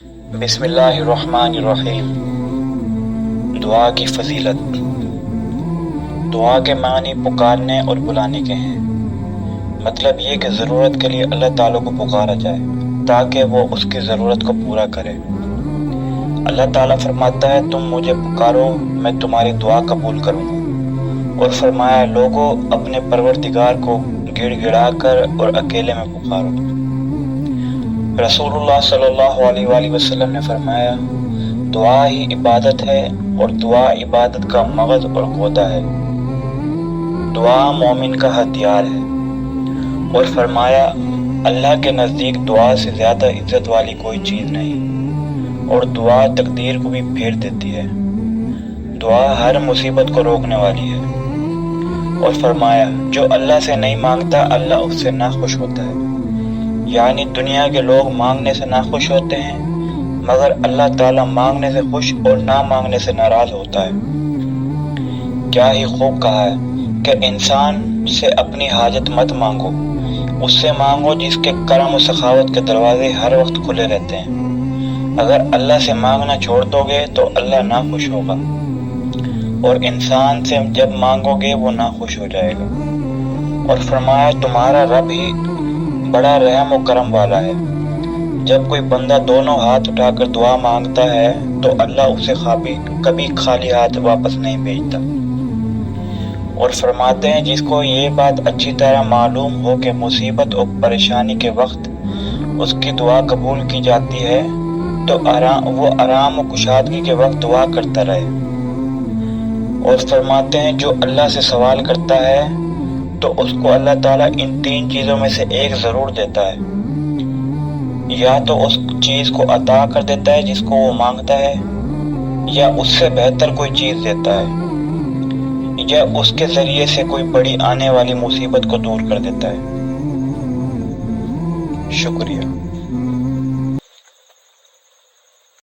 بسم اللہ الرحمن الرحیم۔ دعا کی فضیلت۔ دعا کے معنی پکارنے اور بلانے کے ہیں۔ مطلب یہ کہ ضرورت کے لیے اللہ تعالیٰ کو پکارا جائے تاکہ وہ اس کی ضرورت کو پورا کرے۔ اللہ تعالیٰ فرماتا ہے تم مجھے پکارو میں تمہاری دعا قبول کروں گا، اور فرمایا لوگوں اپنے پروردگار کو گڑ گڑا کر اور اکیلے میں پکارو۔ رسول اللہ صلی اللہ علیہ وآلہ وسلم نے فرمایا دعا ہی عبادت ہے، اور دعا عبادت کا مغز اور غدہ ہے۔ دعا مومن کا ہتھیار ہے، اور فرمایا اللہ کے نزدیک دعا سے زیادہ عزت والی کوئی چیز نہیں، اور دعا تقدیر کو بھی پھیر دیتی ہے۔ دعا ہر مصیبت کو روکنے والی ہے، اور فرمایا جو اللہ سے نہیں مانگتا اللہ اس سے ناخوش ہوتا ہے۔ یعنی دنیا کے لوگ مانگنے سے ناخوش ہوتے ہیں، مگر اللہ تعالیٰ مانگنے سے خوش اور نہ مانگنے سے ناراض ہوتا ہے۔ کیا ہی خوب کہا ہے کہ انسان سے اپنی حاجت مت مانگو، اس سے مانگو جس کے کرم و سخاوت کے دروازے ہر وقت کھلے رہتے ہیں۔ اگر اللہ سے مانگنا چھوڑ دو گے تو اللہ ناخوش ہوگا، اور انسان سے جب مانگو گے وہ ناخوش ہو جائے گا۔ اور فرمایا تمہارا رب ہی بڑا رحم و کرم والا ہے۔ جب کوئی بندہ دونوں ہاتھ اٹھا کر دعا مانگتا ہے تو اللہ اسے کبھی خالی ہاتھ واپس نہیں بھیجتا، اور فرماتے ہیں جس کو یہ بات اچھی طرح معلوم ہو کہ مصیبت اور پریشانی کے وقت اس کی دعا قبول کی جاتی ہے تو وہ آرام و کشادگی کے وقت دعا کرتا رہے۔ اور فرماتے ہیں جو اللہ سے سوال کرتا ہے تو اس کو اللہ تعالیٰ ان 3 چیزوں میں سے ایک ضرور دیتا ہے۔ یا تو اس چیز کو عطا کر دیتا ہے جس کو وہ مانگتا ہے، یا اس سے بہتر کوئی چیز دیتا ہے، یا اس کے ذریعے سے کوئی بڑی آنے والی مصیبت کو دور کر دیتا ہے۔ شکریہ۔